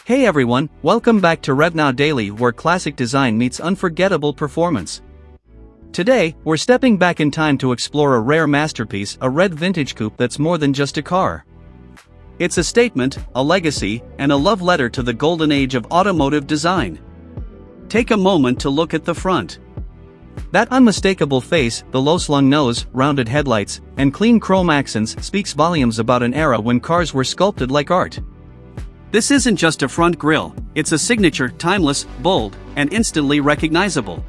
Hey everyone, welcome back to RevNow Daily, where classic design meets unforgettable performance. Today, we're stepping back in time to explore a rare masterpiece, a red vintage coupe that's more than just a car. It's a statement, a legacy, and a love letter to the golden age of automotive design. Take a moment to look at the front. That unmistakable face, the low-slung nose, rounded headlights, and clean chrome accents speaks volumes about an era when cars were sculpted like art. This isn't just a front grille, it's a signature, timeless, bold, and instantly recognizable.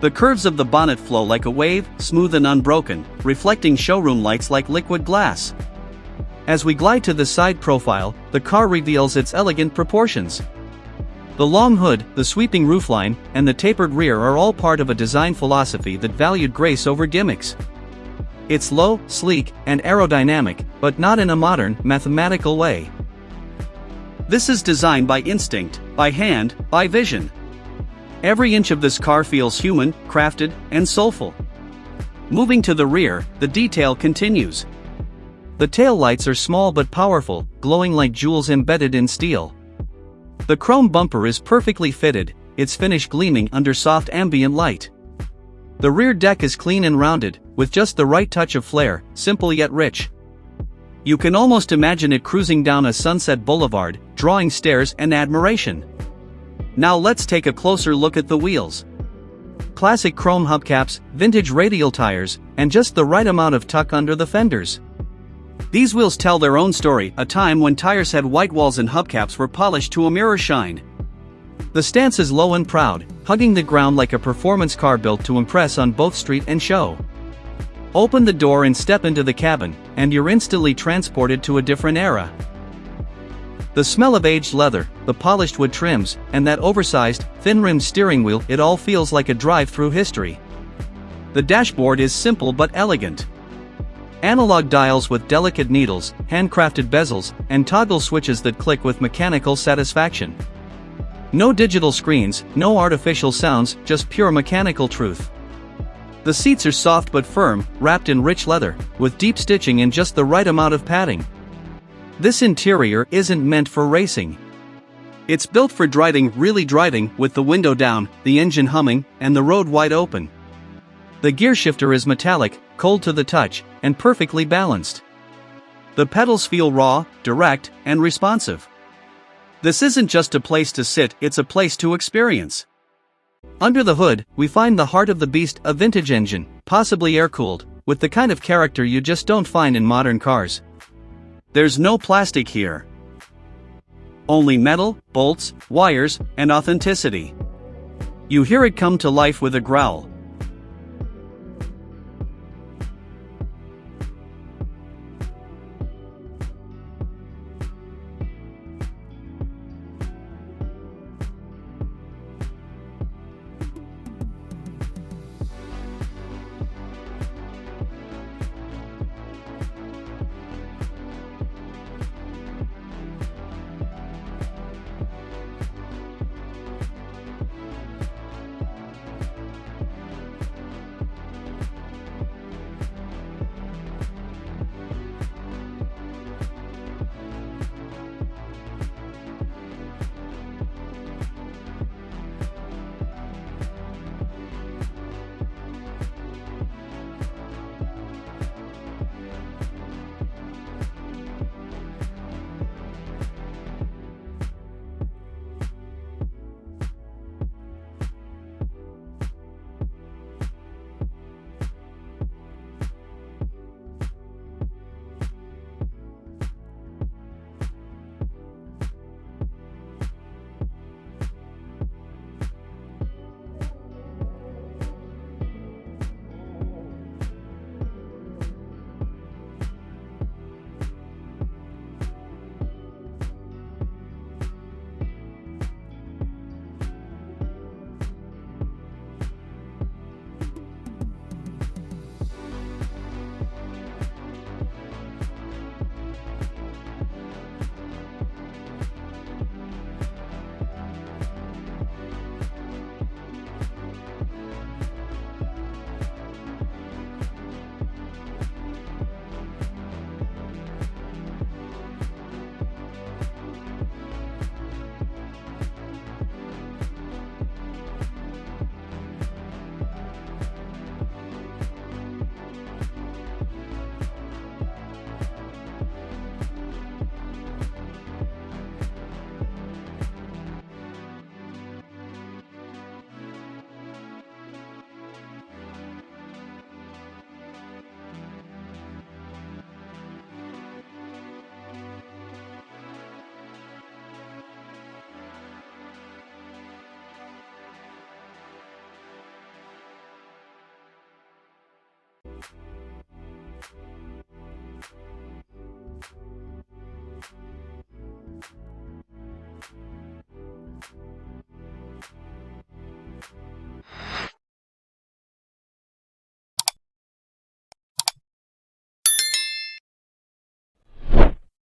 The curves of the bonnet flow like a wave, smooth and unbroken, reflecting showroom lights like liquid glass. As we glide to the side profile, the car reveals its elegant proportions. The long hood, the sweeping roofline, and the tapered rear are all part of a design philosophy that valued grace over gimmicks. It's low, sleek, and aerodynamic, but not in a modern, mathematical way. This is designed by instinct, by hand, by vision. Every inch of this car feels human, crafted, and soulful. Moving to the rear, the detail continues. The tail lights are small but powerful, glowing like jewels embedded in steel. The chrome bumper is perfectly fitted, its finish gleaming under soft ambient light. The rear deck is clean and rounded, with just the right touch of flair, simple yet rich. You can almost imagine it cruising down a sunset boulevard, drawing stares and admiration. Now let's take a closer look at the wheels. Classic chrome hubcaps, vintage radial tires, and just the right amount of tuck under the fenders. These wheels tell their own story, a time when tires had white walls and hubcaps were polished to a mirror shine. The stance is low and proud, hugging the ground like a performance car built to impress on both street and show. Open the door and step into the cabin, and you're instantly transported to a different era. The smell of aged leather, the polished wood trims, and that oversized, thin-rimmed steering wheel, it all feels like a drive through history. The dashboard is simple but elegant. Analog dials with delicate needles, handcrafted bezels, and toggle switches that click with mechanical satisfaction. No digital screens, no artificial sounds, just pure mechanical truth. The seats are soft but firm, wrapped in rich leather, with deep stitching and just the right amount of padding. This interior isn't meant for racing. It's built for driving, really driving, with the window down, the engine humming, and the road wide open. The gear shifter is metallic, cold to the touch, and perfectly balanced. The pedals feel raw, direct, and responsive. This isn't just a place to sit, it's a place to experience. Under the hood, we find the heart of the beast, a vintage engine, possibly air-cooled, with the kind of character you just don't find in modern cars. There's no plastic here. Only metal, bolts, wires, and authenticity. You hear it come to life with a growl.